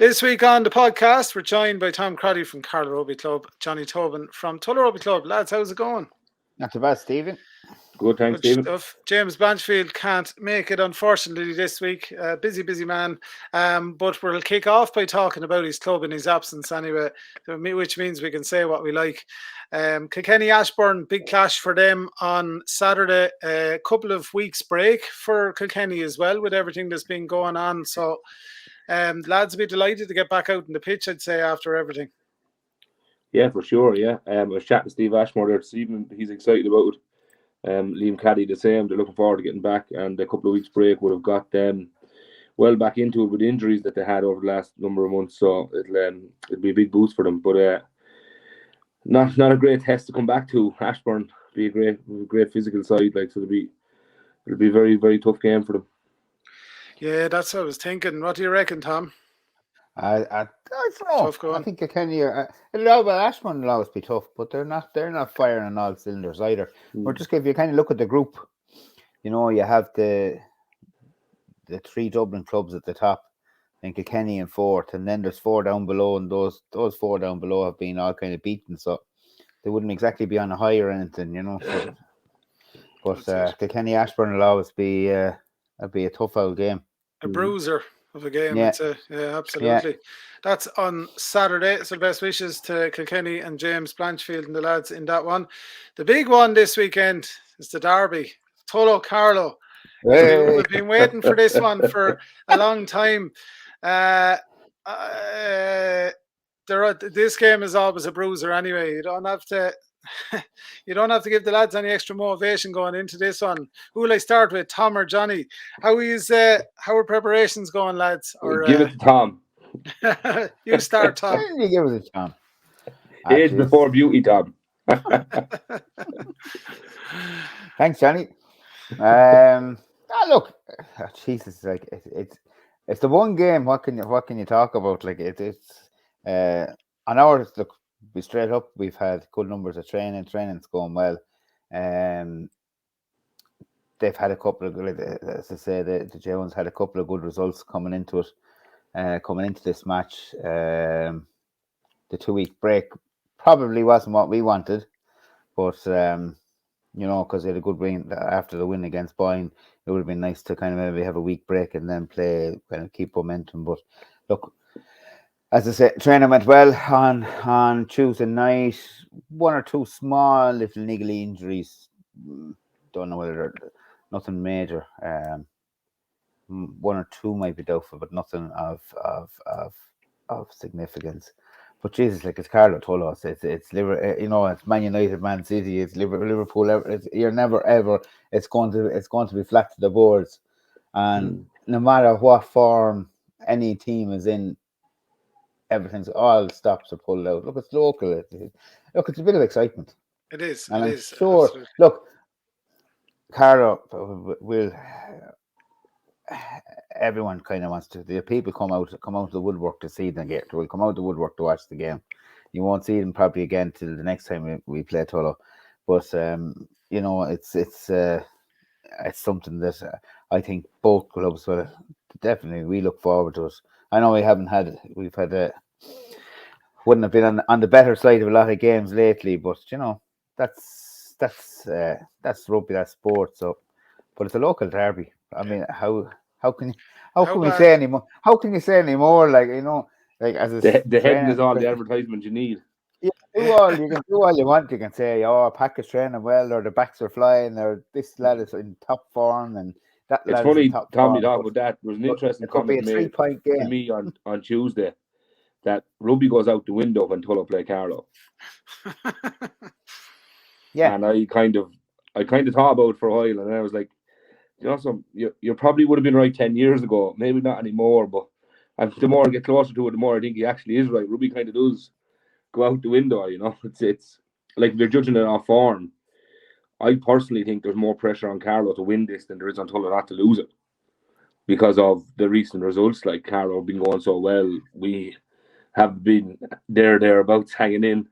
This week on the podcast, we're joined by Tom Crotty from Carlow Rugby Club, Johnny Tobin from Tullow Rugby Club. Lads, how's it going? Not too bad, Stephen. Good, thanks, Stephen. James Blanchfield can't make it, unfortunately, this week. Busy man. But we'll kick off by talking about his club in his absence anyway, which means we can say what we like. Kilkenny Ashbourne, big clash for them on Saturday. A couple of weeks break for Kilkenny as well with everything that's been going on. So lads will be delighted to get back out in the pitch, I'd say, after everything. Yeah, for sure, yeah. I was chatting to Steve Ashmore there this evening. He's excited about it. Liam Caddy the same. They're looking forward to getting back, and a couple of weeks break would have got them well back into it with the injuries that they had over the last number of months. So it'll be a big boost for them. But not a great test to come back to. Ashbourne be a great physical side, like, so it'll be a very, very tough game for them. Yeah, that's what I was thinking. What do you reckon, Tom? I don't know. I think Kilkenny Ashbourne will always be tough, but they're not firing on all cylinders either. But just if you kind of look at the group, you know, you have the three Dublin clubs at the top, and Kilkenny in fourth, and then there's four down below, and those four down below have been all kind of beaten, so they wouldn't exactly be on a high or anything, you know. So, but Kilkenny Ashbourne will always be a tough old game. A bruiser of a game, yeah. I'd say. Yeah, absolutely. Yeah. That's on Saturday, so best wishes to Kilkenny and James Blanchfield and the lads in that one. The big one this weekend is the derby, Tullow Carlow. Hey. We've been waiting for this one for a long time. This game is always a bruiser anyway. You don't have to give the lads any extra motivation going into this one. Who will I start with, Tom or Johnny? How are preparations going, lads? Or give it to Tom. You start, Tom. You give it to Tom. Age before beauty, Tom. Thanks, Johnny. Look, Jesus, like it's the one game. What can you talk about? Like it's on ours. Look, be straight up. We've had good numbers of training. Training's going well. They've had a couple of, as I say, the Jones had a couple of good results coming into it. Coming into this match, the 2-week break probably wasn't what we wanted, but you know, because they had a good win after the win against Byrne, it would have been nice to kind of maybe have a week break and then play, kind of keep momentum. But look, as I said, training went well on Tuesday night. One or two small little niggly injuries. Don't know whether they're nothing major. One or two might be doubtful, but nothing of significance. But Jesus, like, it's Carlow Tullow, it's Liverpool, you know, it's Man United, Man City, it's Liverpool. You're never ever. It's going to be flat to the boards, and no matter what form any team is in, everything's all stops are pulled out. Look, it's local. It's a bit of excitement. It is. And I'm sure. Absolutely. Look, Carlow will. Everyone kind of wants to. The people come out of the woodwork to see the game. Will come out of the woodwork to watch the game. You won't see them probably again till the next time we play Tullow. But you know, it's something that I think both clubs will definitely. We look forward to it. I know we've had wouldn't have been on the better side of a lot of games lately, but you know, that's rugby, that's sport. So, but it's a local derby. I mean, how can we say any more? How can you say any more? Like, you know, like, as the heading is all the advertisement you need. Yeah, you can do all you want. You can say, "Oh, Pack is training well," or "The backs are flying," or "This lad is in top form," and that. It's funny, Tom, you talk about that. There was an interesting comment made to me on Tuesday that rugby goes out the window when Tullow play Carlow. Yeah, and I kind of thought about it for a while, and I was like, you know, you probably would have been right 10 years ago, maybe not anymore, but the more I get closer to it, the more I think he actually is right. Rugby kind of does go out the window, you know. It's like they're judging it off form. I personally think there's more pressure on Carlow to win this than there is on Tullow not to lose it, because of the recent results. Like, Carlow have been going so well, we have been thereabouts hanging in,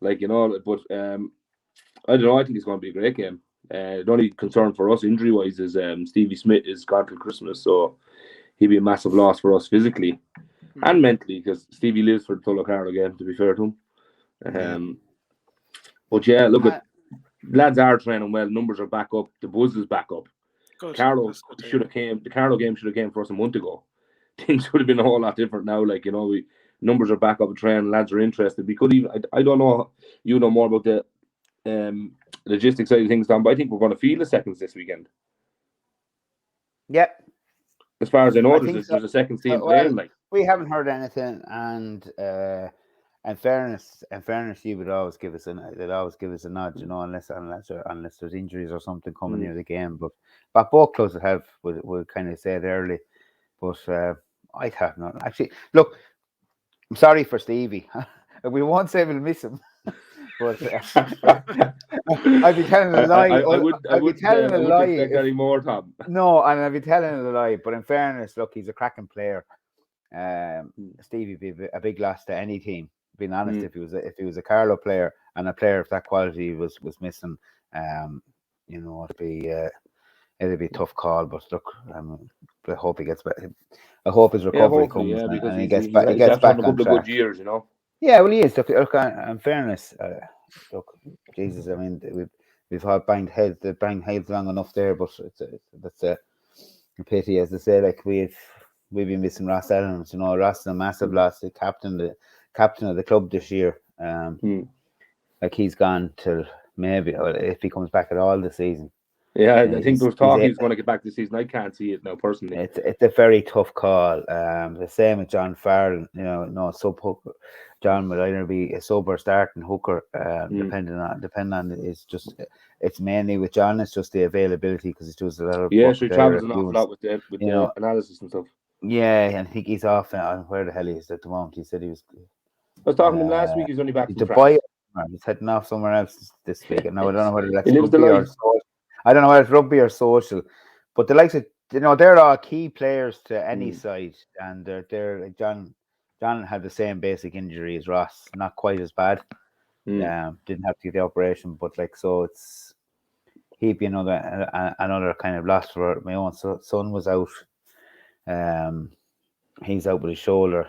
like, you know. But I don't know. I think it's going to be a great game. The only concern for us injury-wise is Stevie Smith is gone till Christmas, so he'd be a massive loss for us physically. and mentally, because Stevie lives for the Tullow Carlow game, to be fair to him. But yeah, look at lads are training well. Numbers are back up. The buzz is back up. Good. Carlow should have came. The Carlow game should have came for us a month ago. Things would have been a whole lot different now. Like, you know, numbers are back up and training. Lads are interested. We could even. I don't know. You know more about the logistics side of things, Tom, but I think we're going to feel the seconds this weekend. Yeah. As far as I know, there's a second team playing. Like, we haven't heard anything, and in fairness, you would always give us a nod, you know, unless there's injuries or something coming near the game. But both clubs would kind of say it early. But I have not actually. Look, I'm sorry for Stevie. We won't say we'll miss him. But I'd be telling a lie. I'd be telling a lie. Expect any more, Tom. No, and I'd be telling a lie. But in fairness, look, he's a cracking player. Stevie would be a big loss to any team. Being honest, if he was a Carlow player and a player of that quality was missing, you know, it'd be a tough call. But look, I hope he gets back. I hope his recovery comes and he gets back. He gets back on track. A couple of good years, you know. Yeah, well, he is. Look, in fairness, look, Jesus, I mean, we've had banged heads long enough there, but that's a pity, as I say. Like we've been missing Ross Adams. You know, Ross is a massive loss. The captain of the club this year. Like he's gone till maybe if he comes back at all this season. Yeah, I think there was talk he's going to get back this season. I can't see it now personally. It's a very tough call. The same with John Farrell. You know, no sub hooker. John would either be a sub or starting hooker, depending on it's mainly with John. It's just the availability because he does a lot of so he travels an awful lot with the analysis and stuff. Yeah, and I think he's off. Where the hell he is at the moment? He said he was. I was talking to him last week. He's only back from Dubai. He's heading off somewhere else this week. Now I don't know whether that's rugby or social. I don't know whether it's rugby or social, but the likes of, you know, they're all key players to any side, and they're like John had the same basic injury as Ross, not quite as bad. Didn't have to get the operation, but like so he'd be another kind of loss for my own son was out. He's out with his shoulder.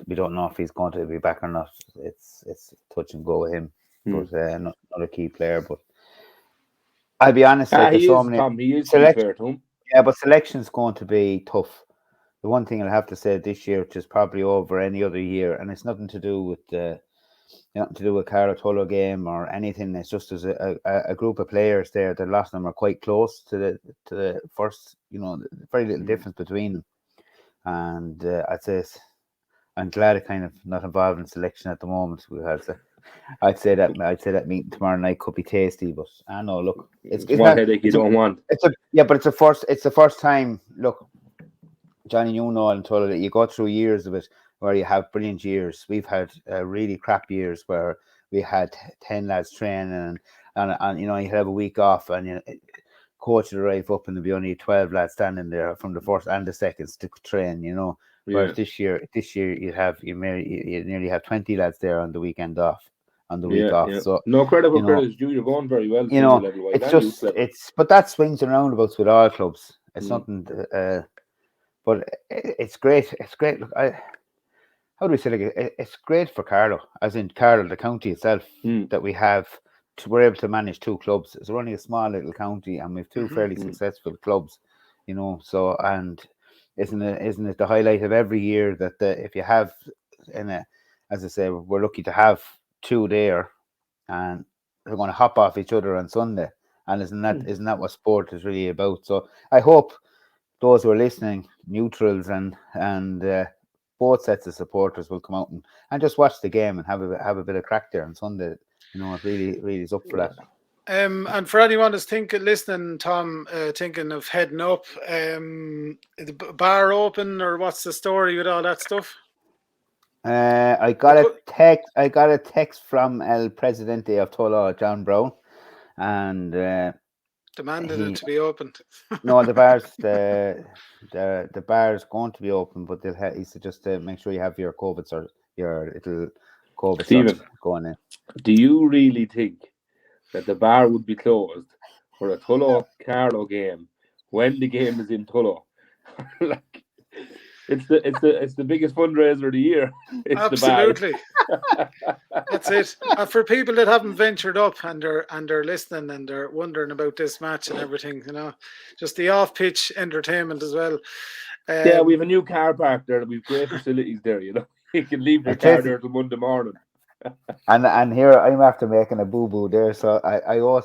We don't know if he's going to be back or not. It's touch and go with him, but not a key player. But I'll be honest, like, there's so many selection. Yeah, but selection's going to be tough. The one thing I'll have to say this year, which is probably over any other year, and it's nothing to do with Carlow Tullow game or anything. It's just as a group of players there. The last of them are quite close to the first. You know, very little difference between them. And I'd say I'm glad I'm kind of not involved in selection at the moment. I'd say that meeting tomorrow night could be tasty, but I know. Look, it's one headache you don't want. But it's the first time. Look, Johnny, you know, and Tullow that you go through years of it where you have brilliant years. We've had really crap years where we had 10 lads training and you know, you have a week off and you coach would arrive up and there'd be only 12 lads standing there from the first and the seconds to train, you know. Whereas this year you nearly have 20 lads there on the weekend off, on the week off. So no credit for credit is due. You're going very well. You know, but that swings and roundabouts with all clubs. It's nothing. But it's great. It's great. Look, how do we say it? It's great for Carlow, as in Carlow, the county itself, that we're able to manage two clubs. It's only a small little county, and we've two fairly successful clubs, you know. So, and isn't it the highlight of every year that if you have as I say, we're lucky to have two there, and they're going to hop off each other on Sunday, and isn't that what sport is really about? So I hope those who are listening, neutrals and both sets of supporters will come out and just watch the game and have a bit of crack there on Sunday. You know, it really is up for that. And for anyone who's listening, Tom, thinking of heading up, the bar open, or what's the story with all that stuff? I got a text from El Presidente of Tullow, John Brown, and demanded it to be opened. No, the bar's going to be open, but he said just to make sure you have your COVID or your little COVID Stephen, going in. Do you really think that the bar would be closed for a Tullow Carlow game when the game is in Tullow? It's the biggest fundraiser of the year. It's Absolutely. The That's it. For people that haven't ventured up and they're listening and they're wondering about this match and everything, just the off-pitch entertainment as well. Yeah, we have a new car park there. We've great facilities there. You can leave your car there till Monday morning. And here I'm after making a boo there, so I owe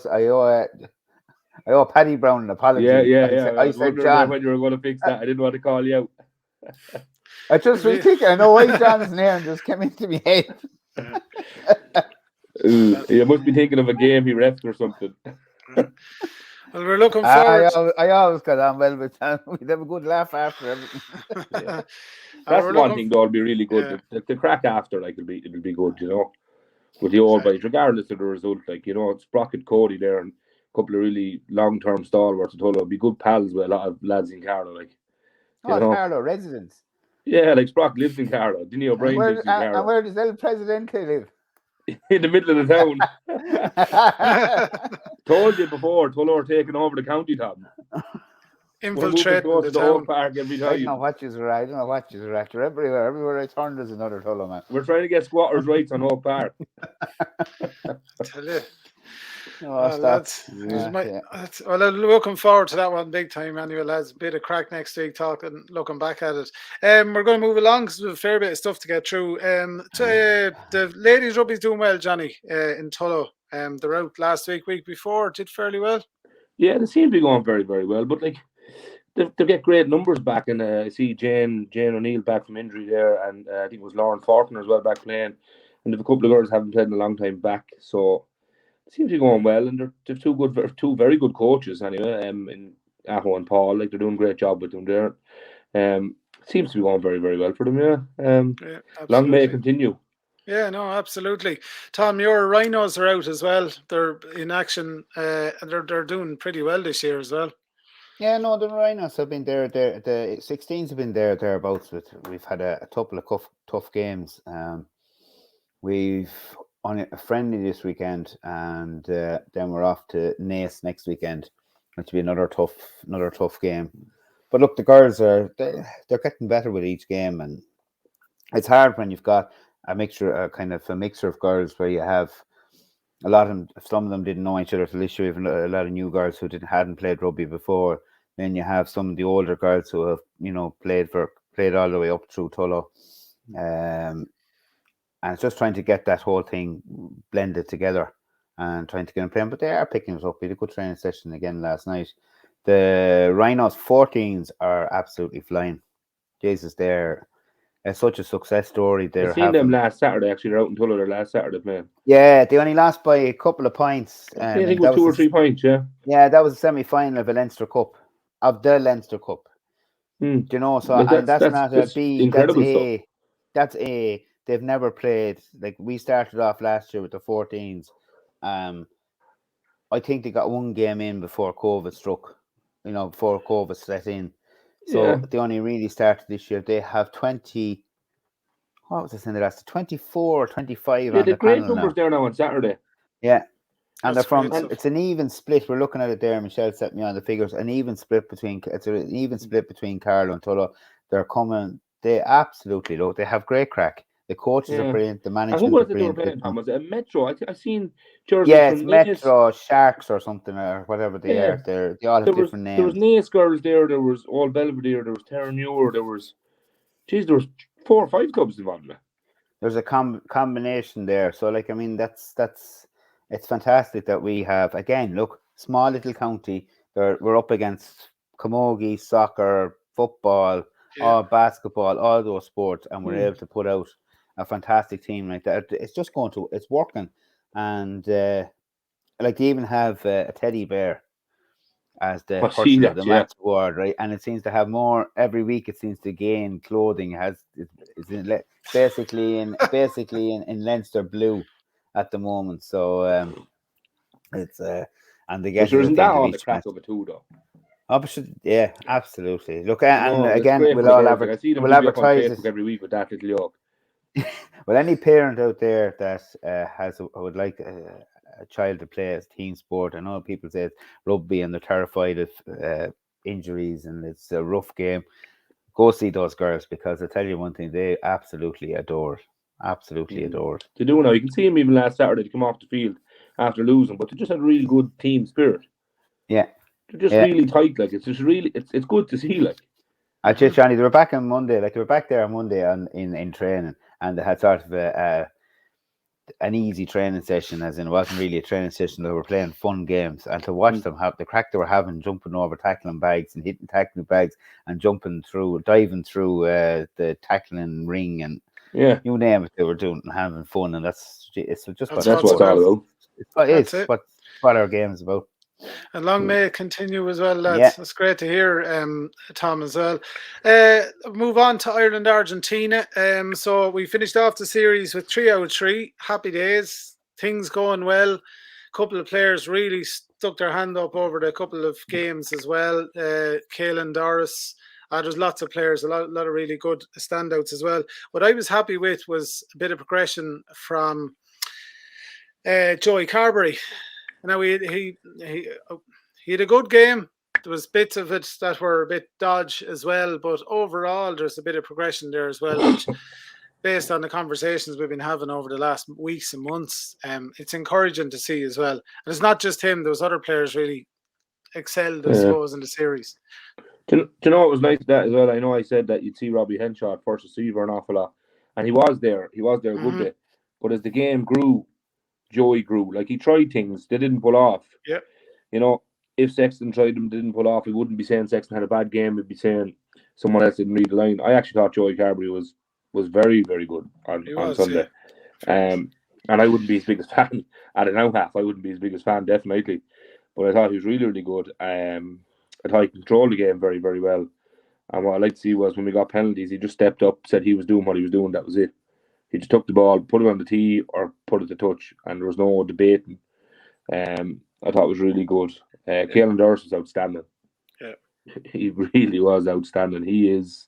Paddy Brown an apology. Yeah. I was said, wondering John, when you were going to fix that. I didn't want to call you out. I just was thinking, I know why John's there and just came into my head. You must be thinking of a game he refed or something. Well, we're looking forward. I always got on well with John. We'd have a good laugh after everything. Yeah. That's one thing that'll be really good. Yeah. The crack after, it'll be good, with the old boys, regardless of the result. It's Brock and Cody there and a couple of really long-term stalwarts. It'll be good pals with a lot of lads in Carlow. Carlow residents. Yeah, Sprock lives in Carlow. Dinny O'Brien lives in Carlow. And where does El Presidente live? In the middle of the town. Told you before, Tullow are taking over the county, Tom. Infiltrating the town. Park every time. I don't know what you're at. You're everywhere. Everywhere I turn, there's another Tullow, man. We're trying to get squatters' rights on Oak Park. Tell you. Well, I'm looking forward to that one big time anyway, lads. A bit of crack next week, looking back at it. We're going to move along because we have a fair bit of stuff to get through. The ladies' rugby's doing well, Johnny, in Tullow. They're out last week before, did fairly well. Yeah, they seem to be going very, very well, but they get great numbers back, and I see Jane O'Neill back from injury there, and I think it was Lauren Faulkner as well back playing, and they've a couple of girls haven't played in a long time back, so seems to be going well, and they're two very good coaches anyway. In Aho and Paul, they're doing a great job with them there. Seems to be going very, very well for them. Yeah. Long may it continue. Yeah, no, absolutely. Tom, your Rhinos are out as well. They're in action, and they're doing pretty well this year as well. Yeah, no, the Rhinos have been there. The 16s have been thereabouts. We've had a couple of tough games. We've on a friendly this weekend, and then we're off to Naas next weekend, which will be another tough game. But look, the girls they're getting better with each game, and it's hard when you've got a mixture of girls where you have a lot of them. Some of them didn't know each other till this year. Even a lot of new girls who hadn't played rugby before. Then you have some of the older girls who have played all the way up through Tullow. And it's just trying to get that whole thing blended together and trying to get them playing. But they are picking us up. We had a good training session again last night. The Rhinos 14s are absolutely flying. Jesus, it's such a success story. I've seen them last Saturday. Actually, they're out in Tullow last Saturday, man. Yeah, they only lost by a couple of points. I think it was 2 or 3 points, yeah. Yeah, that was the semi-final of the Leinster Cup. So and that's not a B. That's A. They've never played. We started off last year with the 14s. I think they got one game in before COVID struck. Before COVID set in. So they only really started this year. They have 20. What was I saying? That's 24, 25. Yeah, they're great numbers there now on Saturday. Yeah. And it's an even split. We're looking at it there. Michelle set me on the figures. It's an even split between Carlow and Tullow. They're coming. They absolutely look. They have great crack. The coaches are brilliant. The management is brilliant. Was it a Metro? I've seen jerseys. Yeah, it's Metro Sharks or something or whatever they are. They all have different names. There was Naas girls there. There was All Belvedere. There was Terra Muir. There was 4 or 5 clubs involved. There's a combination there. So it's fantastic that we have, again, look, small little county. We're up against camogie, soccer, football, all basketball, all those sports, and we're able to put out a fantastic team like that. It's just it's working. And they even have a teddy bear as the person of the match award, right? And it seems to have more every week. It seems to gain clothing. It's basically in Leinster blue at the moment. So it's and they get. There isn't that on the crack of it too, though. Yeah, absolutely. Look, and again, we'll advertise it every week with that little yoke. Well, any parent out there that would like a child to play as team sport, I know people say it's rugby and they're terrified of injuries and it's a rough game. go see those girls, because I tell you one thing, they absolutely adore it. Absolutely adore it. They do now. You can see them even last Saturday to come off the field after losing, but they just had a really good team spirit. Yeah. They're just really tight. Like, it's just really, it's good to see. Like, Actually, Johnny, they were back on Monday. Like, they were back there on Monday in training, and they had sort of an easy training session, as in it wasn't really a training session. They were playing fun games, and to watch them have the crack they were having, jumping over tackling bags and hitting tackling bags and diving through the tackling ring, and you name it, they were doing and having fun. And that's what it's all about. It's what our game is about. And long may it continue as well, lads. Yeah. It's great to hear, Tom, as well. Move on to Ireland, Argentina. So we finished off the series with 3 out of 3. Happy days. Things going well. A couple of players really stuck their hand up over the couple of games as well. Caelan, Doris. There's lots of players, a lot of really good standouts as well. What I was happy with was a bit of progression from Joey Carberry. Now he had a good game. There was bits of it that were a bit dodge as well, but overall there's a bit of progression there as well, which, based on the conversations we've been having over the last weeks and months, it's encouraging to see as well. And it's not just him; those other players really excelled, I suppose, in the series. Do you know what was nice that as well? I know I said that you'd see Robbie Henshaw at first receiver an awful lot, and he was there. He was there a good bit, but as the game grew, Joey grew. Like, he tried things, they didn't pull off. Yeah. You know, if Sexton tried them, didn't pull off, we wouldn't be saying Sexton had a bad game. We'd be saying someone else didn't read the line. I actually thought Joey Carberry was very, very good on Sunday. Yeah. And I wouldn't be his biggest fan at an out half. I wouldn't be his biggest fan, definitely. But I thought he was really, really good. I thought he controlled the game very, very well. And what I like to see was when we got penalties, he just stepped up, said he was doing what he was doing. That was it. He just took the ball, put it on the tee, or put it to touch, and there was no debating. I thought it was really good. Caelan Doris was outstanding. Yeah, he really was outstanding. He's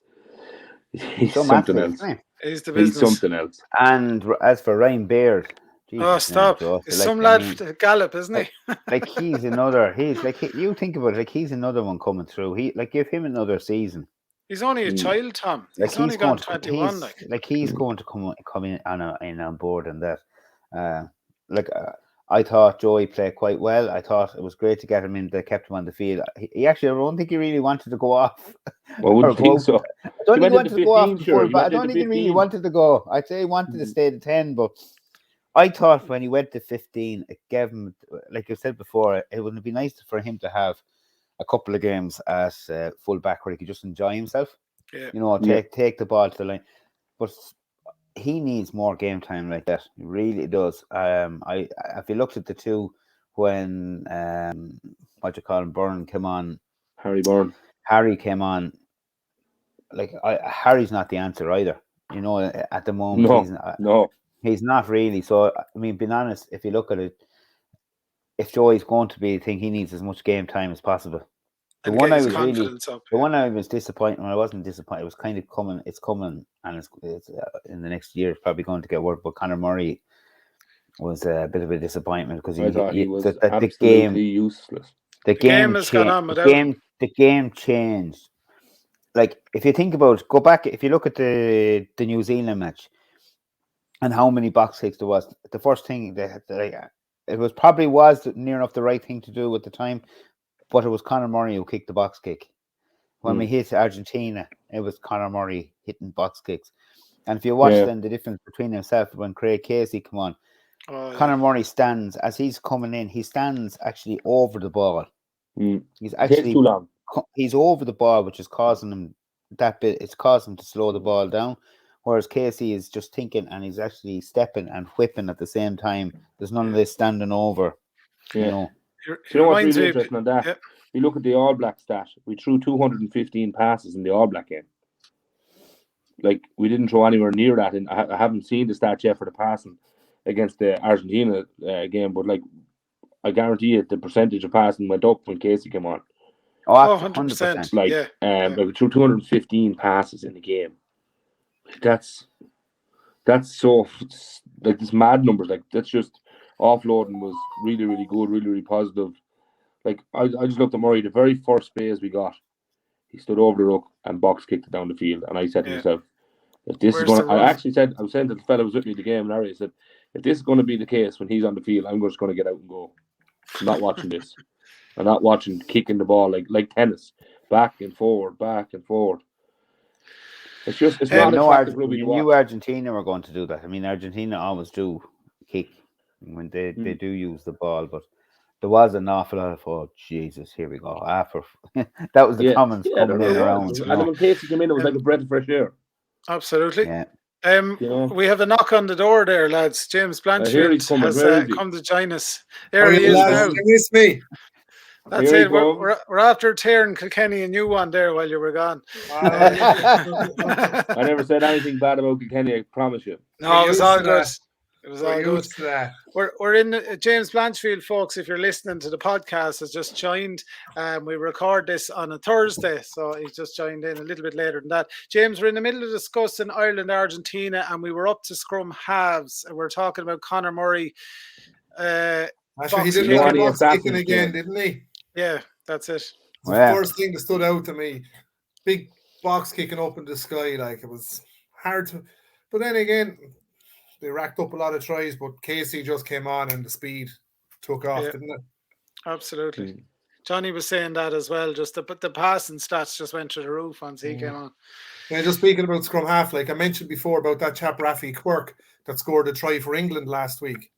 something else. He's the business. He's something else. And as for Ryan Baird, stop! He's some lad for Gallop, isn't he? Like he's another. He's like you think about it. Like, he's another one coming through. Give him another season. He's only a child, Tom. He's only gone 21. He's going to come in on board and that. I thought Joey played quite well. I thought it was great to get him in. They kept him on the field. He actually, I don't think he really wanted to go off. I wouldn't think so. I don't think he wanted to go off before, but I don't think he really wanted to go. I'd say he wanted to stay to 10, but I thought when he went to 15, it gave him, like you said before, it would be nice for him to have a couple of games as full back where he could just enjoy himself. Yeah. You know, take the ball to the line. But he needs more game time like that. He really does. If you looked at the two when Byrne came on, Harry came on. Like, Harry's not the answer either. You know, at the moment, he's not really. So I mean, being honest, if you look at it, if Joey's going to be, I think he needs as much game time as possible. The one I was disappointed when I wasn't disappointed, it was kind of coming. It's coming, and it's in the next year. It's probably going to get worse. But Conor Murray was a bit of a disappointment because he was absolutely useless. The game changed. Like, if you think about it, go back. If you look at the New Zealand match and how many box kicks there was, the first thing it was probably near enough the right thing to do at the time, but it was Conor Murray who kicked the box kick. When we hit Argentina, it was Conor Murray hitting box kicks. And if you watch then the difference between himself when Craig Casey come on, Conor Murray stands, as he's coming in, he stands actually over the ball. He's actually too long. He's over the ball, which is causing him that bit. It's causing him to slow the ball down. Whereas Casey is just thinking, and he's actually stepping and whipping at the same time. There's none of this standing over. Yeah. You know. Do you know what's really interesting on that? Yep. You look at the All Black stat. We threw 215 passes in the All Black game. Like, we didn't throw anywhere near that. And I haven't seen the stat yet for the passing against the Argentina game, but like, I guarantee you the percentage of passing went up when Casey came on. Oh, 100%. Like, like, we threw 215 passes in the game. That's so, like, this mad numbers. Like, that's just, offloading was really, really good, really, really positive. Like, I just looked at Murray, the very first phase we got, he stood over the ruck and box kicked it down the field. And I said to myself, if this Where's is going the to, I run? actually said, I was saying to the fellow who was with me in the game, Larry, I said, if this is going to be the case when he's on the field, I'm just going to get out and go. I'm not watching this. I'm not watching kicking the ball like tennis, back and forward, back and forward. It's just, it's not attractive rugby to watch. You Argentina were going to do that. I mean, Argentina always do kick when they do use the ball, but there was an awful lot of, oh, Jesus, here we go. After that was the comments coming in around. And when Casey came in, it was like a breath of fresh air. Absolutely. Yeah. We have a knock on the door there, lads. James Blanchfield has come to join us. There he is now. You miss me. That's it. We're after tearing Kilkenny a new one there while you were gone. I never said anything bad about Kilkenny, I promise you. No, it was all good. It was all good. That. We're in James Blanchfield, folks. If you're listening to the podcast, has just joined. We record this on a Thursday, so he's just joined in a little bit later than that. James, we're in the middle of discussing Ireland, Argentina, and we were up to scrum halves. And we're talking about Conor Murray. Actually, he did a box kicking again, didn't he? Yeah, that's it. It's the first thing that stood out to me. Big box kicking up in the sky, like it was hard to. But then again, they racked up a lot of tries, but Casey just came on and the speed took off, didn't it? Absolutely. Johnny was saying that as well. But the passing stats just went through the roof once he came on. Yeah, just speaking about scrum half, like I mentioned before about that chap Rafi Quirk that scored a try for England last week.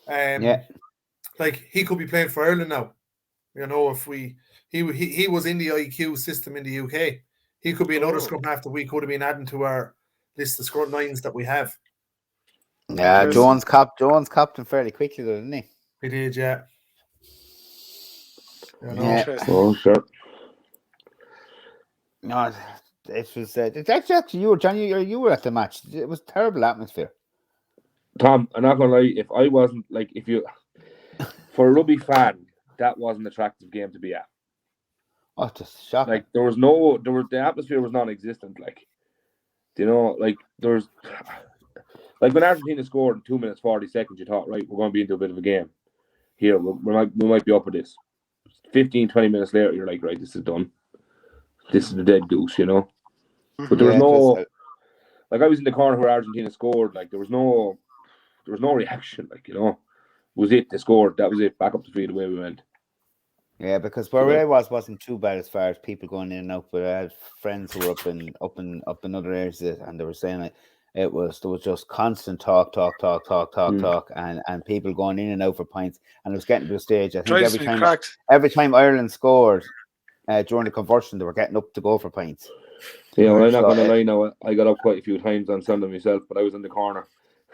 Like he could be playing for Ireland now. You know, if he was in the IQ system in the UK, he could be another scrum half that we could have been adding to our list of scrum nines that we have. Yeah, Jones copped him fairly quickly, though, didn't he? He did, yeah. Oh, sure. No, it was. It's actually you, Johnny. You were at the match. It was a terrible atmosphere. Tom, I'm not gonna lie. If I wasn't for a rugby fan, that was an attractive game to be at. Oh, just shocking. Like the atmosphere was non-existent. Like, you know, like there's. Like when Argentina scored in 2 minutes 40 seconds, you thought, right, we're going to be into a bit of a game. Here, we might be up with this. 15, 20 minutes later, you're like, right, this is done. This is the dead goose, you know. But there was like I was in the corner where Argentina scored. Like there was no reaction. Like, you know, was it? They scored. That was it. Back up the field, away we went. Yeah, because where I wasn't too bad as far as people going in and out. But I had friends who were up in other areas, and they were saying like. There was just constant talk, and people going in and out for pints, and it was getting to a stage. I think every time Ireland scored during the conversion, they were getting up to go for pints. Yeah, well, I'm not going to lie now. I got up quite a few times on Sunday myself, but I was in the corner.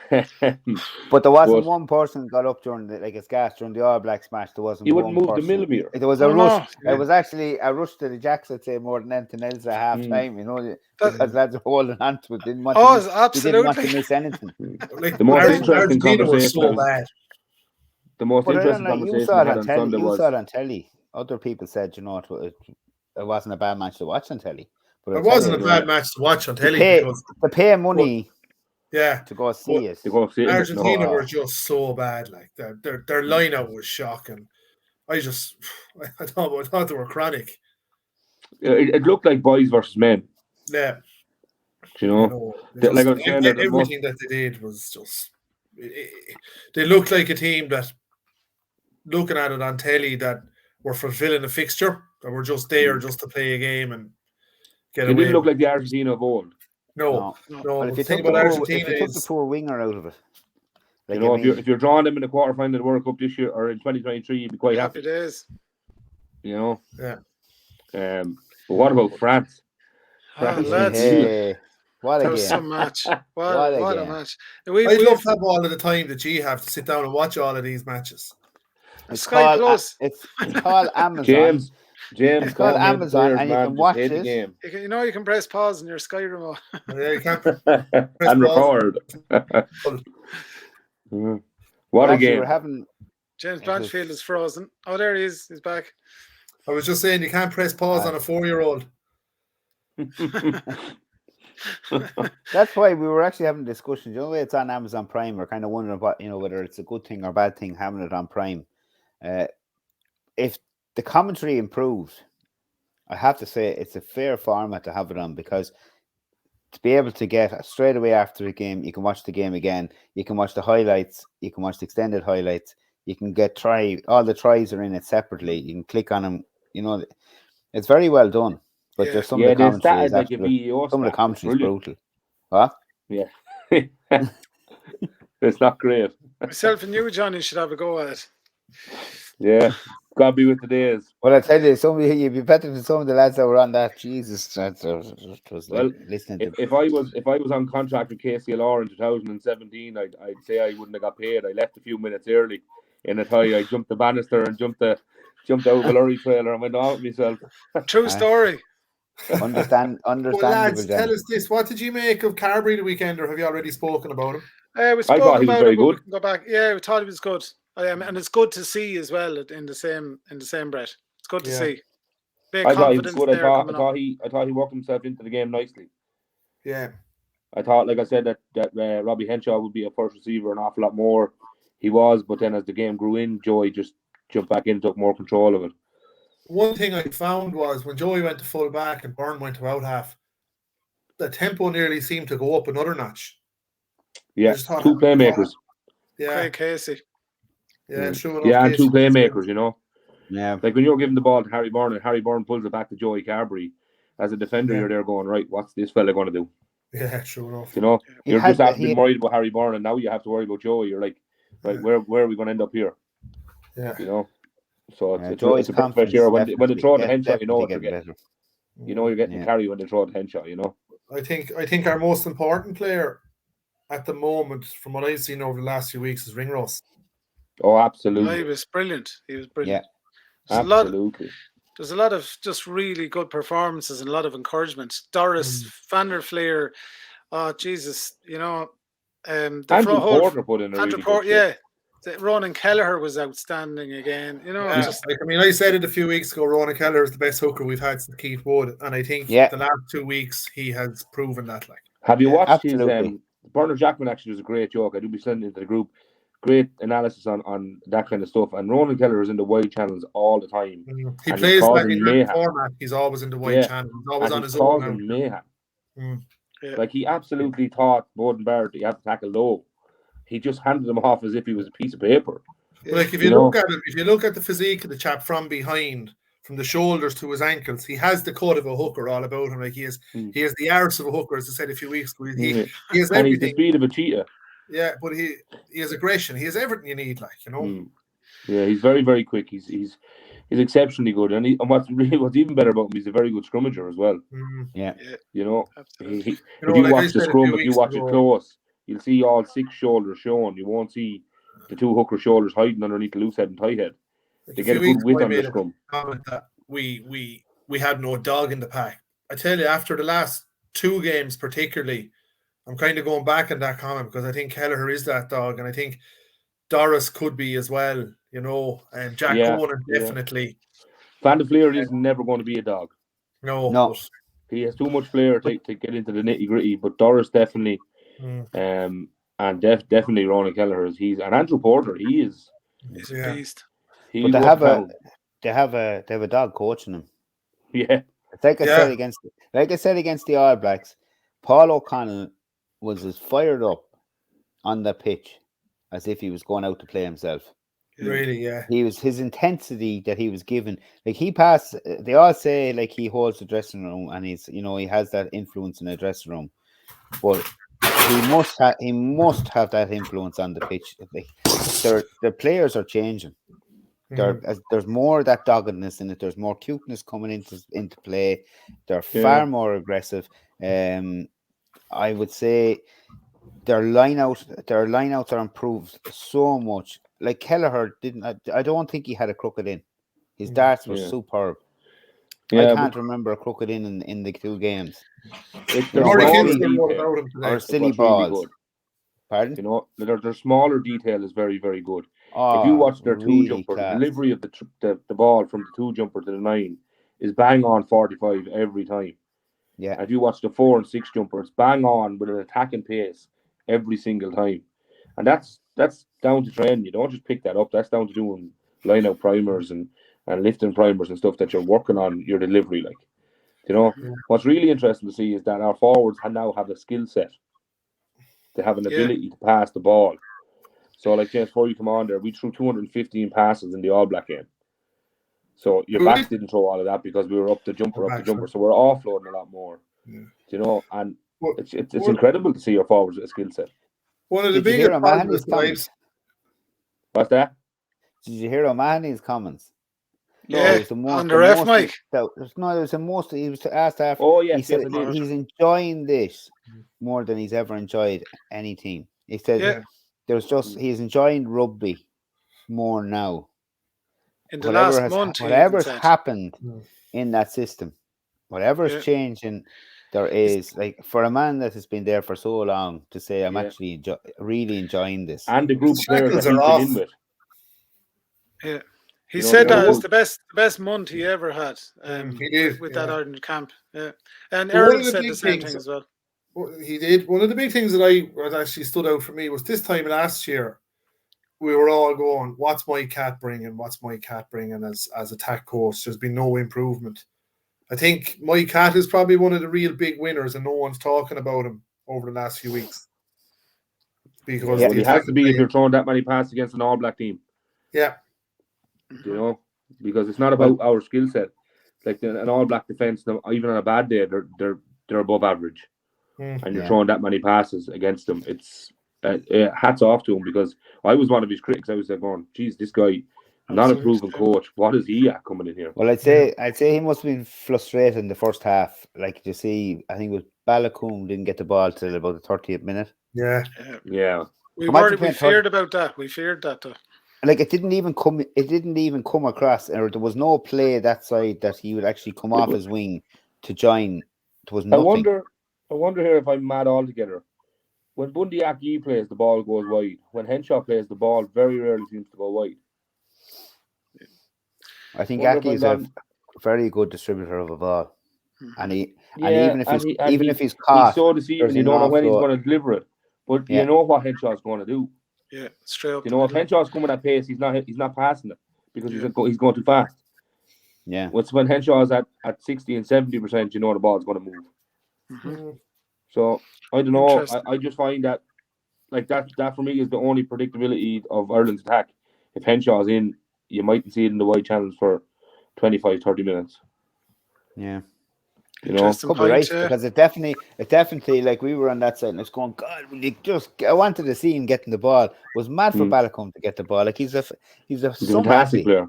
But there wasn't one person who got up during the All Blacks match. There wasn't. You wouldn't one move person. the millimeter. It was a rush. No. It was actually a rush to the jacks, I'd say, more than anything else at half time. You know, because lads were holding on to it. Didn't want to miss anything. Like the most interesting conversation. So bad. The most interesting conversation I had on Sunday was. You saw it on telly. Other people said, you know, it wasn't a bad match to watch on telly. But it wasn't a bad match to watch on telly. To pay money. Yeah, to go see it. Argentina were just so bad. Like their lineup was shocking. I thought they were chronic. It looked like boys versus men. Yeah, you know, everything that they did was just. They looked like a team that, looking at it on telly, that were fulfilling a fixture. That were just there just to play a game and get away. They didn't look like the Argentina of old. No. But if you took the poor winger out of it, like, you know, if you're drawing them in the quarterfinal of the World Cup this year or in 2023, you'd be quite happy. It is. You know. Yeah. But what about France? What a game! Some match. What a match! I love that all of the time that you have to sit down and watch all of these matches. It's called Amazon. James, it's called Amazon, and you can watch it. You can press pause on your Sky remote. Yeah, you can and record. What a game! James Blanchfield is frozen. Oh, there he is. He's back. I was just saying you can't press pause on a 4-year-old. That's why we were actually having a discussion. You know, it's on Amazon Prime. We're kind of wondering whether it's a good thing or bad thing having it on Prime. If the commentary improved I have to say it's a fair format to have it on, because to be able to get straight away after the game, you can watch the game again, you can watch the highlights, you can watch the extended highlights, you can get all the tries are in it separately, you can click on them, it's very well done. But there's some of the they commentary is started like a absolute, VEO some of the stat. commentary is Brilliant. brutal. What? Yeah. It's not great. Myself and you, Johnny, should have a go at it. Yeah. Gotta be with the days. Well, I tell you, you'd be better than some of the lads that were on that. Jesus, that was like listening to. If I was on contract with KCLR in 2017, I'd say I wouldn't have got paid. I left a few minutes early in a tie. I jumped the banister and jumped out of a lorry trailer and went out myself. True story. Understandable. Well, lads, tell us this. What did you make of Carberry the weekend, or have you already spoken about him? We spoke thought he was about very it, but good. we can go back. Yeah, we thought he was good. And it's good to see as well in the same breath. It's good to see. I thought he was good. I thought he worked himself into the game nicely. Yeah. I thought, like I said, that Robbie Henshaw would be a first receiver an awful lot more. He was, but then as the game grew in, Joey just jumped back in, took more control of it. One thing I found was when Joey went to full back and Byrne went to out half, the tempo nearly seemed to go up another notch. Yeah, two playmakers. Craig Casey. Yeah, true enough. Yeah, and two playmakers, Yeah. Like when you're giving the ball to Harry Byrne and Harry Byrne pulls it back to Joey Carberry, as a defender, you're there going, right, what's this fella going to do? Yeah, true enough. You're just after being worried about Harry Byrne, and now you have to worry about Joey. You're like, right, where are we going to end up here? Yeah. So it's a bit fresh here. When they throw the Henshaw, you know what you're getting. Better. You're getting carry when they throw the Henshaw, I think our most important player at the moment, from what I've seen over the last few weeks, is Ringrose. Oh, absolutely. He was brilliant. Yeah, absolutely. There's a lot of just really good performances and a lot of encouragement. Doris, Van der Fleer, oh Jesus, Andrew Porter put in a really good shift. Ronan Kelleher was outstanding again. I said it a few weeks ago, Ronan Kelleher is the best hooker we've had since Keith Wood, and I think the last 2 weeks he has proven that. Have you watched his Bernard Jackman? Actually was a great joke. I do be sending it to the group. Great analysis on that kind of stuff. And Ronan Kelleher is in the wide channels all the time. He plays like in that format. He's always in the wide channel. He's always on his own. Mayhem. Like he absolutely thought Bowden Barrett he had to tackle low. He just handed him off as if he was a piece of paper. Like if you look at the physique of the chap from behind, from the shoulders to his ankles, he has the cut of a hooker all about him. Like he has the arse of a hooker, as I said a few weeks ago. He has everything. He's the speed of a cheetah. Yeah, but he has aggression. He has everything you need, Yeah, he's very, very quick. He's exceptionally good, and what's even better about him, he's a very good scrummager as well. Yeah, if you watch the scrum, if you watch it close, you'll see all 6 shoulders shown. You won't see the 2 hooker shoulders hiding underneath the loose head and tight head. They get a good width on the scrum. That we had no dog in the pack. I tell you, after the last 2 games, particularly, I'm kind of going back on that comment because I think Kelleher is that dog, and I think Doris could be as well, and Jack Conan definitely. Van der Fleer is never going to be a dog. No. He has too much flair to get into the nitty gritty, but Doris definitely, and definitely Ronan Kelleher and Andrew Porter. He's a beast. But they have a dog coaching him. Yeah, like I said against the All Blacks, Paul O'Connell was as fired up on the pitch as if he was going out to play himself. Really, yeah. His intensity that he was given. Like he passed. They all say like he holds the dressing room, and he's he has that influence in the dressing room, but he must have that influence on the pitch. Like the players are changing. There's more of that doggedness in it. There's more cuteness coming into play. They're far more aggressive. I would say their lineouts are improved so much. Like Kelleher I don't think he had a crooked in. His darts were superb. I can't remember a crooked in the 2 games. Or silly balls. Really Pardon? Their smaller detail is very, very good. Oh, if you watch their 2 really jumper, class. The delivery of the ball from the 2 jumper to the 9 is bang on 45 every time. Yeah. And if you watch the 4 and 6 jumper, it's bang on with an attacking pace every single time. And that's down to training. You don't just pick that up. That's down to doing line out primers and and lifting primers and stuff that you're working on your delivery. Like, you know, what's really interesting to see is that our forwards now have a skill set. They have an ability to pass the ball. So, like James, before you come on there, we threw 215 passes in the All Black game. So your backs didn't throw all of that because we were up the jumper. So we're offloading a lot more. Yeah. You know, and it's incredible to see your forwards with a skill set. One of the biggest comments. What's that? Did you hear O'Mahony's comments? Yeah, on the ref mic. It was the most. He was asked after. Oh yes, he said he's enjoying this more than he's ever enjoyed any team. He said he's enjoying rugby more now. In the last month, whatever's happened in that system, whatever's changing, there is, like, for a man that has been there for so long to say, I'm actually really enjoying this. And the group of players that he's been in with. Yeah. He said that was the best month he ever had with that Ireland camp. Yeah. And Errol said the same thing as well. He did. One of the big things that actually stood out for me was this time last year, we were all going, what's my cat bringing? What's my cat bringing as attack coach? There's been no improvement. I think my cat is probably one of the real big winners, and no one's talking about him over the last few weeks. Because he has to be if you're throwing that many passes against an All Black team. Yeah. You know, because it's not about our skill set. Like an All Black defense, even on a bad day, they're above average, and you're throwing that many passes against them. It's hats off to him, because I was one of his critics. I was like, going, "Geez, this guy, not a proven coach. What is he at coming in here?" Well, I'd say he must have been frustrated in the first half. Like, you see, I think it was Balakoom didn't get the ball till about the 30th minute. Yeah. We feared about that. We feared that though. Like, it didn't even come across, or there was no play that side that he would actually come off his wing to join. There was nothing. I wonder here if I'm mad altogether. When Bundy Aki plays, the ball goes wide. When Henshaw plays, the ball very rarely seems to go wide. I think Aki is a very good distributor of a ball, and even if he's caught, he's so deceiving. You don't know when he's going to deliver it, but you know what Henshaw's going to do. Yeah, straight up. You know, if Henshaw's coming at pace, he's not passing it because he's going too fast. Yeah. When Henshaw's at 60 and 70%, you know the ball's going to move. Mm-hmm. So I don't know. I just find that, like, that for me is the only predictability of Ireland's attack. If Henshaw's in, you mightn't see it in the wide channels for 25-30 minutes. Yeah. You know, right, because it definitely, like, we were on that side and it's going, God, I wanted to see him getting the ball. It was mad for Balakoom to get the ball. Like, he's a fantastic player.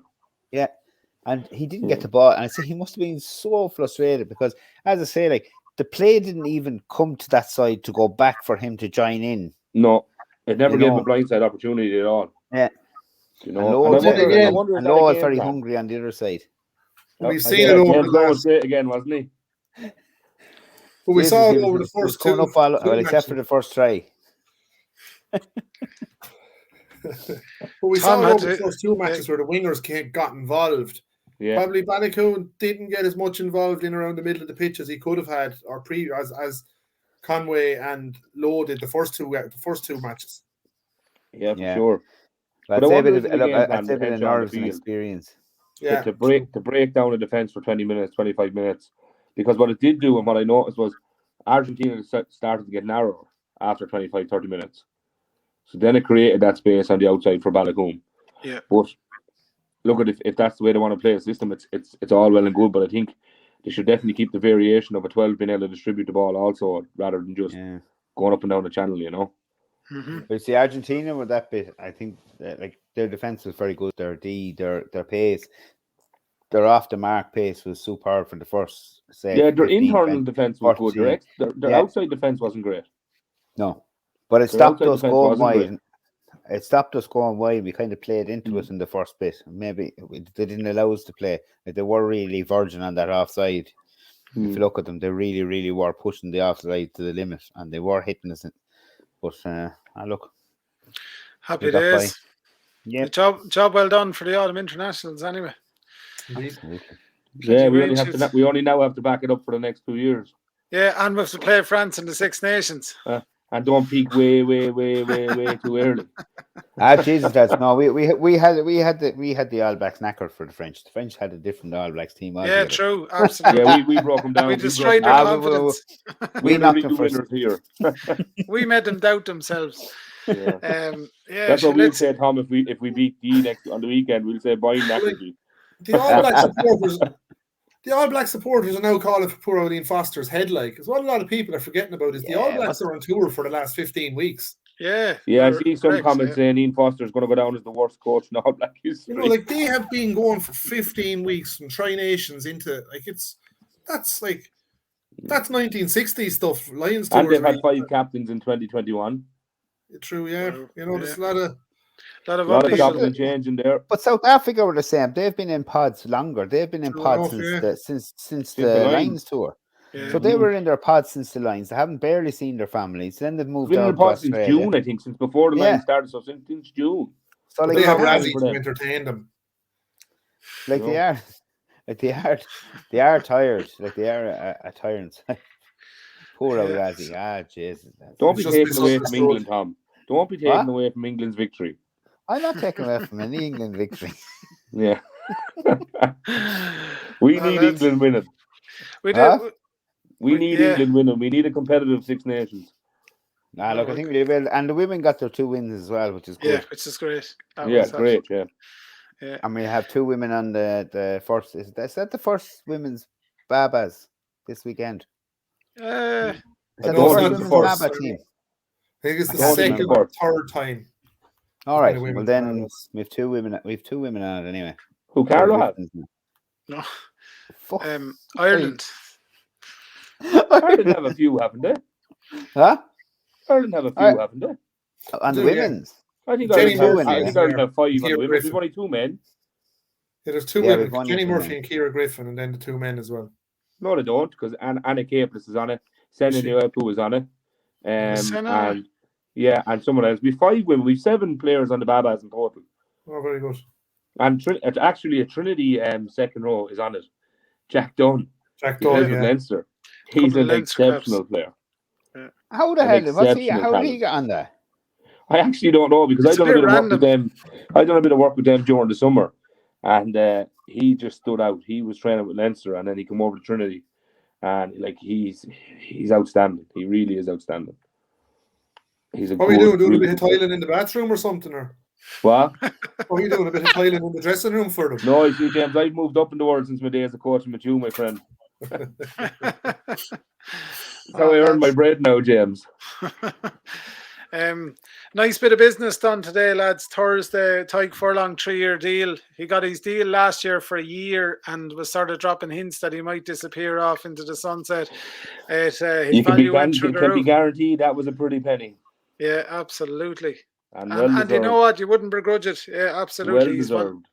Yeah. And he didn't get the ball, and I say he must have been so frustrated because, as I say, like, the play didn't even come to that side to go back for him to join in. No, it never gave him a blindside opportunity at all. Yeah. You know, and Lowe was very hungry on the other side. We've seen it over the last... great again, wasn't he? But we saw it over the first two. Except for the first try. But we saw it over the first two matches where the wingers got involved. Yeah. Probably Balakoom didn't get as much involved in around the middle of the pitch as he could have had, or as Conway and Lowe did the first two matches. Yeah, for sure. I'd say a bit of nerves and experience. Yeah. To break down a defence for 20 minutes, 25 minutes. Because what it did do, and what I noticed, was Argentina started to get narrower after 25, 30 minutes. So then it created that space on the outside for Balakoom. Yeah. But look at if that's the way they want to play a system, it's all well and good. But I think they should definitely keep the variation of a 12 being able to distribute the ball also, rather than just going up and down the channel, you know. Mm-hmm. But see, Argentina with that bit, I think like their defense was very good. Their pace, their off the mark pace was superb for the first. Their internal defense was good. Their outside defense wasn't great. No, but it stopped us going wide. It stopped us going wide. We kind of played into it in the first bit. Maybe they didn't allow us to play. Like, they were really virgin on that offside. If you look at them, they really, really were pushing the offside to the limit, and they were hitting us. But look, happy days. Yeah, job well done for the autumn internationals. Anyway, yeah, we only now have to back it up for the next 2 years. Yeah, and we have to play France in the Six Nations. And don't peak way too early. Jesus, that's no. We had the All Blacks knackered for the French. The French had a different All Blacks team altogether. Yeah, true, absolutely. Yeah, we broke them down. We destroyed their confidence. We knocked the them first. winners here. We made them doubt themselves. Yeah. That's what we'll say, Tom. If we beat D next on the weekend, we'll say Byrne knackered you. The All Black supporters. The All Black supporters are now calling for poor Eileen Foster's head. Because what a lot of people are forgetting about is the All Blacks are on tour for the last 15 weeks. Yeah, I see some comments saying Ian Foster's going to go down as the worst coach in All Black history. They have been going for 15 weeks from Tri-Nations into that's 1960s stuff. Lions tours, and they've had 5 captains in 2021. True, yeah. There's a lot of chopping and changing there. But South Africa were the same. They've been in pods longer. They've been in pods since the Lions tour. Yeah. So they were in their pods since the Lions. They haven't barely seen their families. Then they've moved out to Australia. Since June, I think, since before the Lions started. So since June. So they have Razzie to entertain them. They are tired. They are a tyrant. Poor old Razzie. Jesus. Don't be taken away from England, Tom. Don't be taken away from England's victory. I'm not taking away from any England victory. Yeah. We need England winning. We do. We need England winning. We need a competitive Six Nations. I think we will. And the women got their 2 wins as well, which is good. Yeah, which is great. Great. Yeah. And we have 2 women on the first. Is that the first women's Babas this weekend? I think it's the Baba team. I think it's the second or third time. All right. Well, then we have 2 women. We have 2 women on it anyway. Who Carlow have? No. Ireland. Ireland have a few, haven't they? Huh? Ireland have a few, haven't they? On the women's. I think Ireland have 5 on the women. There's only 2 men. Yeah, there's 2 women. Jenny Murphy and Ciara Griffin, and then the 2 men as well. No, they don't, because Anna Capeless is on it. Senna Nyoepu is on it. And someone else. We've 5 women. We've 7 players on the Babas in total. Oh, very good. And actually, a Trinity second row is on it. Jack Dunn. Jack Dunn, Leinster. He's an exceptional player. Yeah. How the hell? How did he get on there? I actually don't know, because I've done a bit of work with them. I've done a bit of work with them during the summer, and he just stood out. He was training with Leinster, and then he came over to Trinity, and he's outstanding. He really is outstanding. What are you doing? Doing a bit of tiling in the bathroom or something, or what? What are you doing? A bit of tiling in the dressing room for them? No, you see, James, I've moved up in the world since my days of coaching with you, my friend. That's how I earn my bread now, James. Nice bit of business done today, lads. Thursday, Tadgh Furlong 3-year deal. He got his deal last year for a year and was sort of dropping hints that he might disappear off into the sunset. His value went through the roof. Be guaranteed that was a pretty penny. Yeah, absolutely. And you know what? You wouldn't begrudge it. Yeah, absolutely. He's an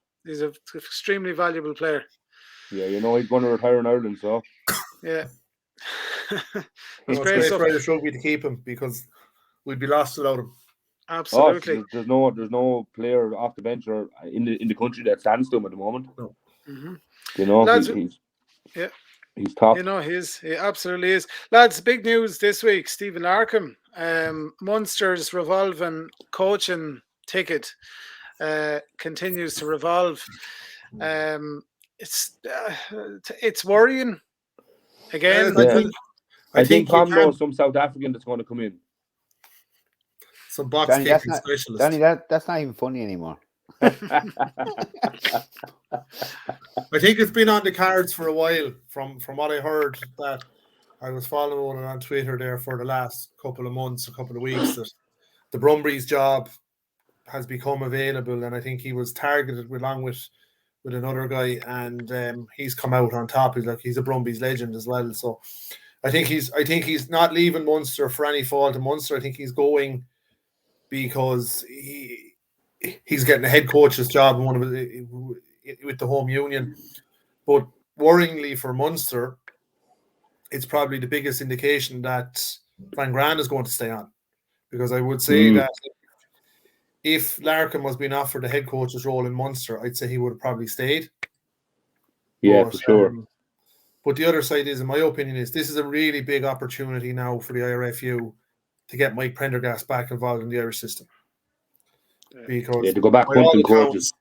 extremely valuable player. Yeah, he's going to retire in Ireland, so. Yeah. It's great for Irish rugby to keep him, because we'd be lost without him. Absolutely. There's no player off the bench or in the country that stands to him at the moment. No. Mm-hmm. Lads, he's top. He absolutely is. Lads, big news this week. Stephen Larkham, Munster's revolving coaching ticket continues to revolve. It's worrying. Again, I think Tom knows some South African that's going to come in. Some box kicking specialist. Danny, that's not even funny anymore. I think it's been on the cards for a while. From what I heard, that I was following it on Twitter there for the last couple of months, a couple of weeks, that the Brumbies job has become available, and I think he was targeted along with another guy, and he's come out on top. He's a Brumbies legend as well. So I think he's not leaving Munster for any fault of Munster. I think he's going because he's getting a head coach's job with the home union. But worryingly for Munster, it's probably the biggest indication that Van Graan is going to stay on, because I would say that if Larkham was being offered the head coach's role in Munster, I'd say he would have probably stayed. Yeah, for sure. But the other side is, in my opinion, this is a really big opportunity now for the IRFU to get Mike Prendergast back involved in the Irish system. because to go back by all hunting accounts, coaches.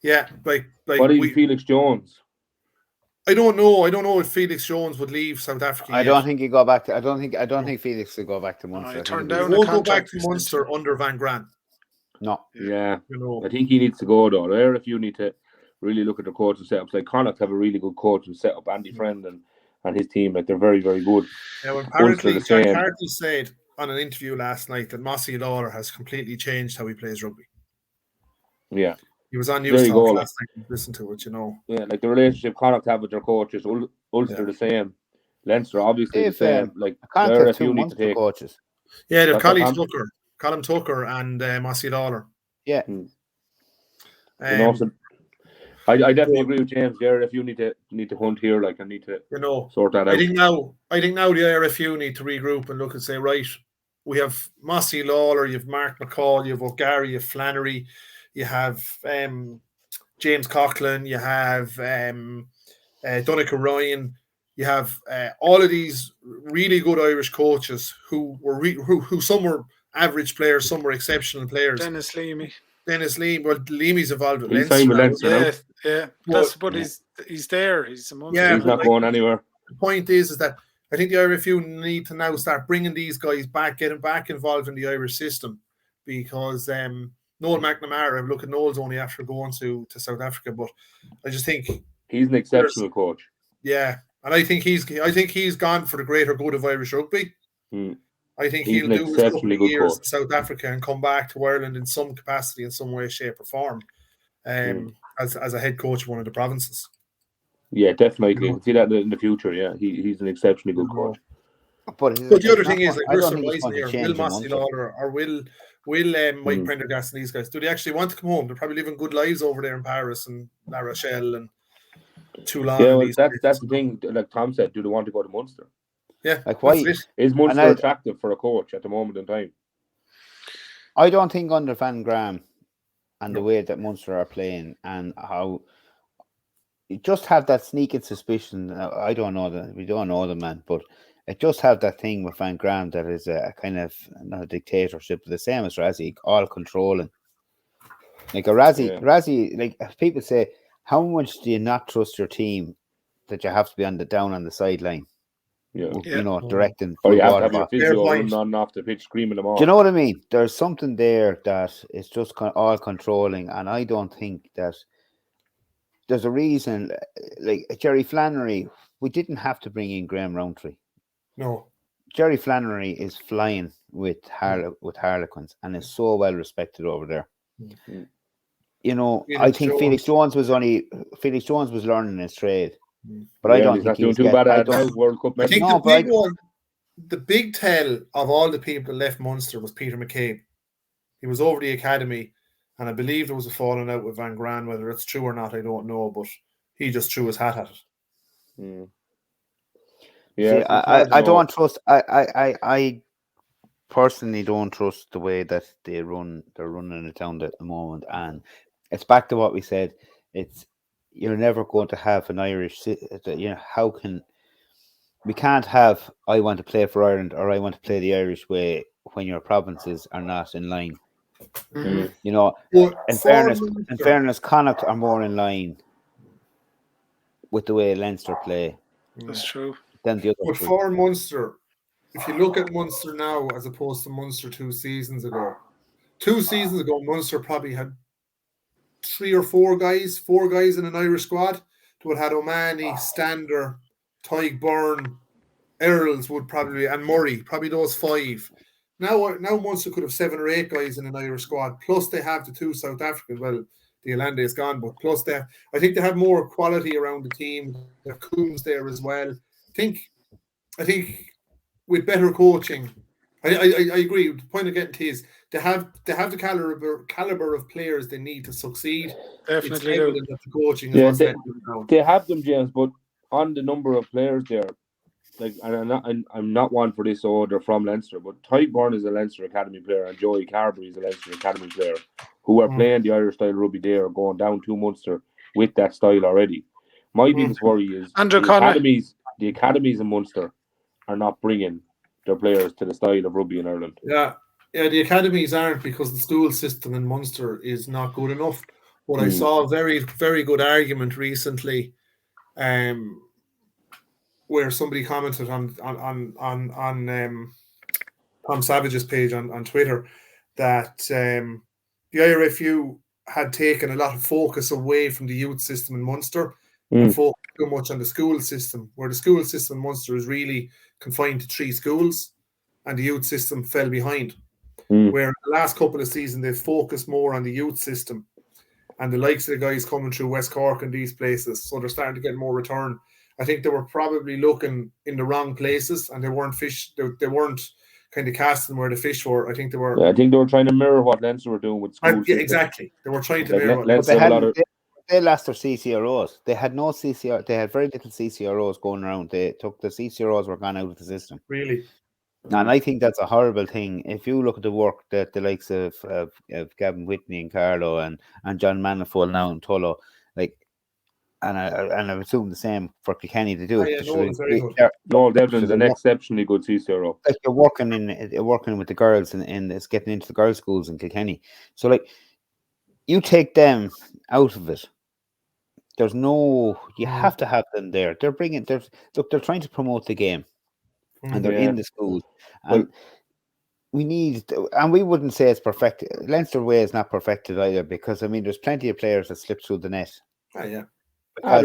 Yeah, like What is Felix Jones? I don't know if Felix Jones would leave South Africa. I don't think he go back to. I don't think Felix will go back to Munster. he turned He down won't go back to Munster under Van Graan. No. Yeah. You know. I think he needs to go though. The IRFU need to really look at their coaching setups. Like Connacht have a really good coaching setup. Andy Friend and his team, like they're very, very good. Now, apparently, Jack Carty said on an interview last night that Mossy Lawler has completely changed how he plays rugby. Yeah. He was on News Talk last night. Listen to it, you know. Yeah, like the relationship Connacht have with their coaches, Ulster the same. Leinster obviously the same. Like Connacht have 2 Munster coaches. Yeah, they've Colin Tucker and Mossy Lawler. Yeah. I definitely agree with James there. If you need to hunt here, like I need to sort that out. I think now the IRFU need to regroup and look and say, right, we have Mossy Lawler, you have Mark McCall, you have O'Gary, you have Flannery, you have James Coughlin, you have Donncha Ryan, you have all of these really good Irish coaches who were who some were average players, some were exceptional players. Dennis Leamy. Well, Leamy's involved with Leinster. Leinster. With Leinster but he's there. He's he's not going anywhere. The point is that I think the IRFU need to now start bringing these guys back, getting back involved in the Irish system, because Noel McNamara, look at Noel's only after going to South Africa, but I just think he's an exceptional coach. Yeah, and I think he's gone for the greater good of Irish rugby. I think he'll do his couple of years in South Africa and come back to Ireland in some capacity, in some way, shape, or form, as a head coach of one of the provinces. Yeah, definitely. You can see that in the future. Yeah, he's an exceptionally good coach. But the other thing is, like, we're surprising here. Will Mossy Lawler or will Mike Prendergast and these guys, do they actually want to come home? They're probably living good lives over there in Paris and La Rochelle and Toulon. Yeah, well, that's the thing. Like Tom said, do they want to go to Munster? Yeah, like why is Munster attractive for a coach at the moment in time? I don't think under Van Graan and the way that Munster are playing and how you just have that sneaking suspicion. I don't know that we don't know the man, but it just have that thing with Van Graan that is a kind of not a dictatorship, but the same as Razzie, all controlling. Like a Razzie, like people say, how much do you not trust your team that you have to be down on the sideline? You know, directing. Or you have to have your physio running off the pitch, screaming them off. Do you know what I mean? There's something there that is just all controlling, and I don't think that there's a reason. Like Jerry Flannery, we didn't have to bring in Graham Rowntree. No, Jerry Flannery is flying with Harlequins and is so well respected over there. Mm-hmm. You know, I think Felix Jones was learning his trade. But I don't think he's doing too bad at World Cup. I think the big tell of all the people that left Munster was Peter McCabe. He was over the academy, and I believe there was a falling out with Van Graan. Whether it's true or not, I don't know, but he just threw his hat at it. Yeah, see, I don't trust. I personally don't trust the way that they're running the town at the moment, and it's back to what we said. You're never going to have an Irish. You know, we can't have I want to play for Ireland or I want to play the Irish way when your provinces are not in line. Mm-hmm. You know, in fairness, Connacht are more in line with the way Leinster play. That's true. Than the other. But for Munster, if you look at Munster now as opposed to Munster 2 seasons ago, Munster probably had 3 or 4 guys in an Irish squad. They would have had O'Mahony, Stander, Tadgh, Byrne, Earls would probably, and Murray, probably those 5. Now Munster could have 7 or 8 guys in an Irish squad. Plus they have the 2 South Africans. Well, the Allende is gone, but plus I think they have more quality around the team. They have Coombs there as well. I think with better coaching, I agree. The point of getting to is they have the caliber of players they need to succeed. Definitely, it's evident that the coaching is they have them, James. But on the number of players there, like, and I'm not one for this order from Leinster, but Tadgh Byrne is a Leinster Academy player, and Joey Carberry is a Leinster Academy player who are playing the Irish style rugby there, or going down to Munster with that style already. My biggest worry is the academies in Munster are not bringing their players to the style of rugby in Ireland. Yeah, Yeah, the academies aren't, because the school system in Munster is not good enough. But I saw a very, very good argument recently, where somebody commented on Tom Savage's page on Twitter that the IRFU had taken a lot of focus away from the youth system in Munster and focused too much on the school system, where the school system in Munster is really confined to 3 schools, and the youth system fell behind. Where in the last couple of seasons they've focused more on the youth system and the likes of the guys coming through West Cork and these places, so they're starting to get more return. I think they were probably looking in the wrong places, and they weren't kind of casting where the fish were. I think they were. Yeah, I think they were trying to mirror what Leinster were doing with school. Yeah, exactly. They were trying to mirror. They lost their CCROs. They had no CCR. They had very little CCROs going around. They took the CCROs were gone out of the system. Really. And I think that's a horrible thing. If you look at the work that the likes of Gavin Whitney and Carlow and John Manifold now in Tullow, and I assume the same for Kilkenny to do. No, Devlin's an exceptionally good CCRO. Like you're working with the girls and it's getting into the girls' schools in Kilkenny. So you take them out of it. There's no. You have to have them there. They're trying to promote the game. And they're in the schools, and we wouldn't say it's perfect. Leinster way is not perfected either, because there's plenty of players that slip through the net. There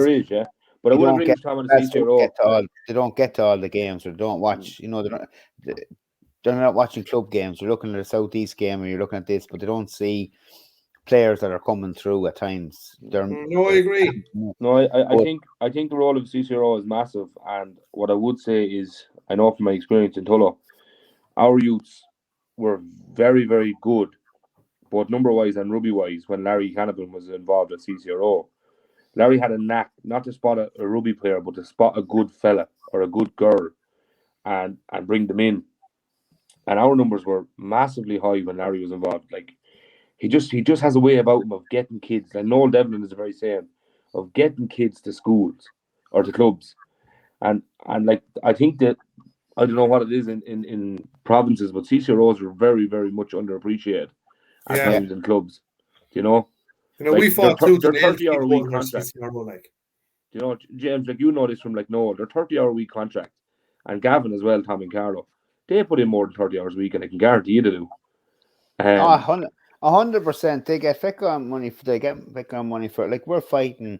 is, yeah. But I would agree with Tom on the CCRO. They don't get to all the games, or don't watch. They're not watching club games. You're looking at a Southeast game, or you're looking at this, but they don't see players that are coming through at times. No, I agree. No, I think the role of CCRO is massive, and what I would say is, I know from my experience in Tullow, our youths were very, very good, both number-wise and rugby-wise, when Larry Canavan was involved at CCRO. Larry had a knack, not to spot a rugby player, but to spot a good fella or a good girl and bring them in. And our numbers were massively high when Larry was involved. He just has a way about him of getting kids. And Noel Devlin is the very same, of getting kids to schools or to clubs. And I think that, I don't know what it is in provinces, but CCROs are very, very much underappreciated at times in clubs. We fought they're 30-hour-a-week contracts. James, you know this from Noel, they're 30-hour-a-week contracts. And Gavin as well, Tom and Carlow, they put in more than 30 hours a week, and I can guarantee you they do. 100%. They get FICOM money. They get FICOM money for we're fighting.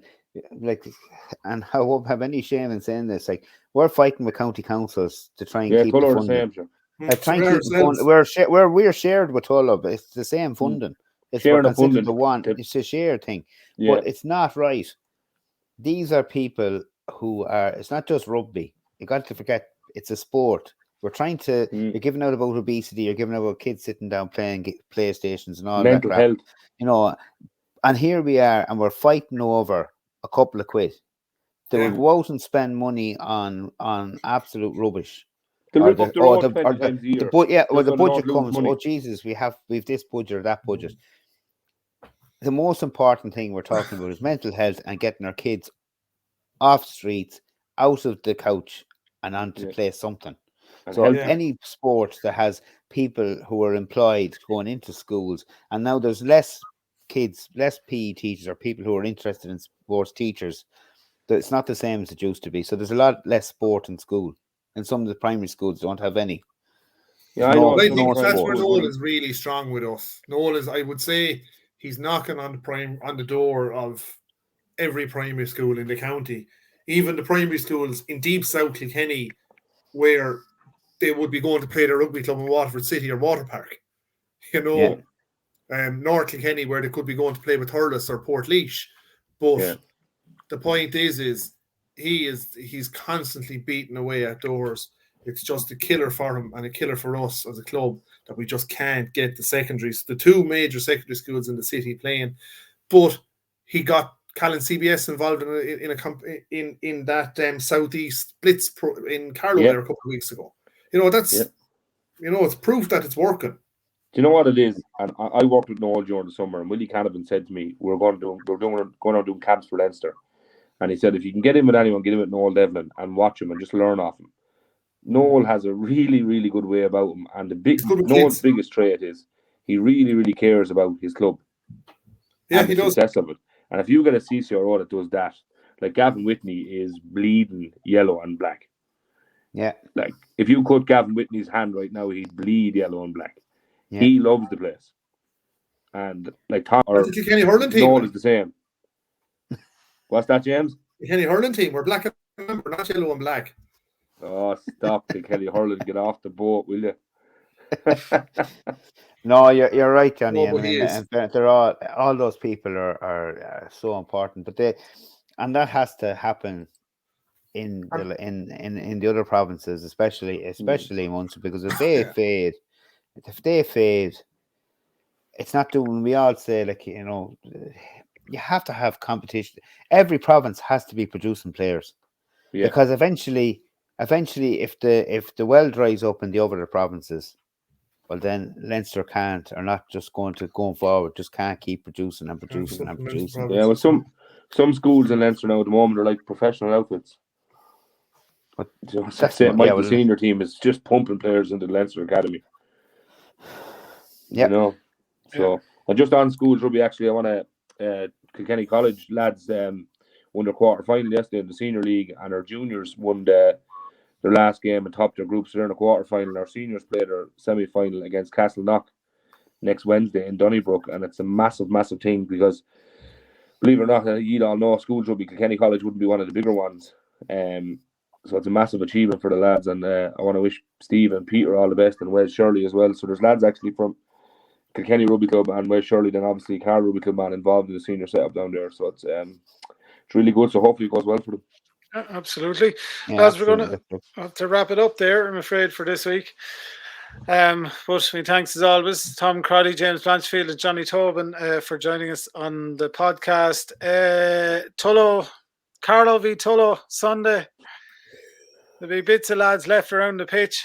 And I won't have any shame in saying this. We're fighting with county councils to try and keep the funding. We're shared with Tullow, but it's the same funding. It's funding. It's a shared thing, but it's not right. These are people who are. It's not just rugby. You got to forget it's a sport. We're trying to. You're giving out about obesity. You're giving out about kids sitting down playing PlayStations and all mental that crap. health. And here we are, and we're fighting over a couple of quid. They will go out and spend money on absolute rubbish. They'll rip up the road 20 times a year. The budget comes. Money. Oh Jesus, we've this budget or that budget. The most important thing we're talking about is mental health and getting our kids off the streets, out of the couch, and on to play something. So any sport that has people who are employed going into schools, and now there's less kids, less PE teachers or people who are interested in sports teachers. It's not the same as it used to be. So there's a lot less sport in school, and some of the primary schools don't have any. I think that's where Noel is really strong with us. Noel is, I would say, he's knocking on the door of every primary school in the county, even the primary schools in deep South Kilkenny, where they would be going to play their rugby club in Waterford City or Water Park. North Kilkenny, where they could be going to play with Thurs or Portlaoise. But the point is he's constantly beating away at doors. It's just a killer for him and a killer for us as a club that we just can't get the secondaries, the 2 major secondary schools in the city playing. But he got Callan CBS involved in that Southeast Blitz in Carlow there a couple of weeks ago. It's proof that it's working. Do you know what it is? And I worked with Noel during the summer, and Willie Canavan said to me, we're going on doing camps for Leinster. And he said, if you can get in with anyone, get in with Noel Devlin and watch him and just learn off him. Noel has a really, really good way about him, and Noel's kids. biggest trait is he really, really cares about his club. Yeah, he does. Success of it. And if you get a CCRO that does that, like Gavin Whitney is bleeding yellow and black. Yeah. Like if you cut Gavin Whitney's hand right now, he'd bleed yellow and black. Yeah. He loves the place. And like Tom or the Kilkenny hurling team. Noel is the same. What's that, James? The Kilkenny hurling team. We're black and we're not yellow and black. Oh, stop the Kilkenny hurling. Get off the boat, will you? No, you're right, Johnny. No, I mean, they're all those people are so important, but that has to happen in the other provinces, especially Munster, because if they fade, it's not doing. We all say, like, you know, you have to have competition. Every province has to be producing players, because eventually, if the well dries up in the other provinces, well, then Leinster are not just going forward, just can't keep producing and producing and producing. Yeah, well, some schools in Leinster now at the moment are like professional outfits. But that's it. The senior team is just pumping players into the Leinster Academy. Yeah, you know. So and just on schools rugby, actually, I want to Kilkenny College lads won their quarter final yesterday in the senior league, and our juniors won their last game and topped their group, so they're in a quarter final. Our seniors play their semi final against Castleknock next Wednesday in Donnybrook, and it's a massive thing because, believe it or not, you all know schools rugby, Kilkenny College wouldn't be one of the bigger ones. So it's a massive achievement for the lads, and I want to wish Steve and Peter all the best, and Wes Shirley as well. So there's lads actually from Kilkenny Rugby Club and Wes Shirley, then obviously Carlow Rugby Club man involved in the senior setup down there. So it's really good. So hopefully it goes well for them. Yeah, absolutely. Yeah, As we're going to have to wrap it up there, I'm afraid, for this week. But my thanks as always, Tom Crotty, James Blanchfield, and Johnny Tobin for joining us on the podcast. Tullow, Carlow v Tullow Sunday. There'll be bits of lads left around the pitch.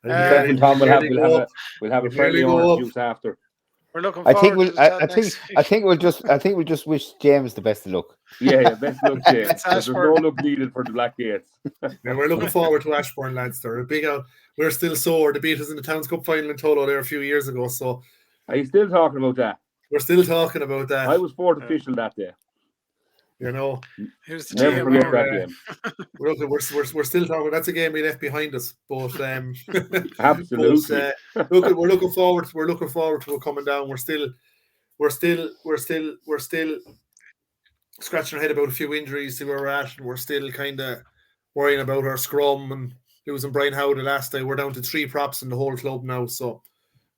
Tom, we'll have a friendly orange juice after. We're looking forward. I think we'll just wish James the best of luck. Yeah, best luck, James. There's no luck needed for the Black Gates. Yeah, we're looking forward to Ashbourne, lads. They're a big out. We're still sore. They beat us in the Towns Cup final in Tullow there a few years ago. So, are you still talking about that? We're still talking about that. I was fourth official that day. You know, here's the never forget that game. We're still talking. That's a game we left behind us, but absolutely. We're looking forward to it coming down. We're still scratching our head about a few injuries, see where we're at, and we're still kind of worrying about our scrum and losing Brian Howe the last day. We're down to 3 props in the whole club now, so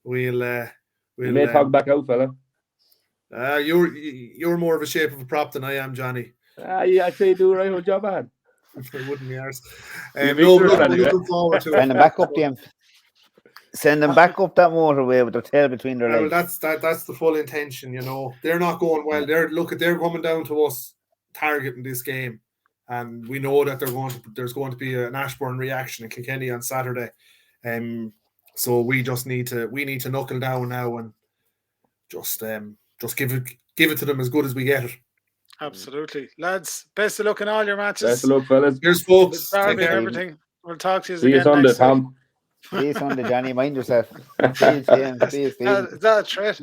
we'll may talk back out, fella. You're more of a shape of a prop than I am, Johnny. Yeah, I'd say you do a right old job, man. I wouldn't be ours. We're looking forward to it. Send them back up that motorway with their tail between their legs. Well, that's the full intention, you know. They're not going well. They're coming down to us targeting this game, and we know that there's going to be an Ashbourne reaction in Kilkenny on Saturday. So we need to knuckle down now and just give it to them as good as we get it. Absolutely. Lads, best of luck in all your matches. Best of luck, fellas. Cheers, folks. Everything. We'll talk to you again. See you Sunday, Tom. See you Sunday, Johnny. Mind yourself. See you, James. See you, Steve. Is that a threat?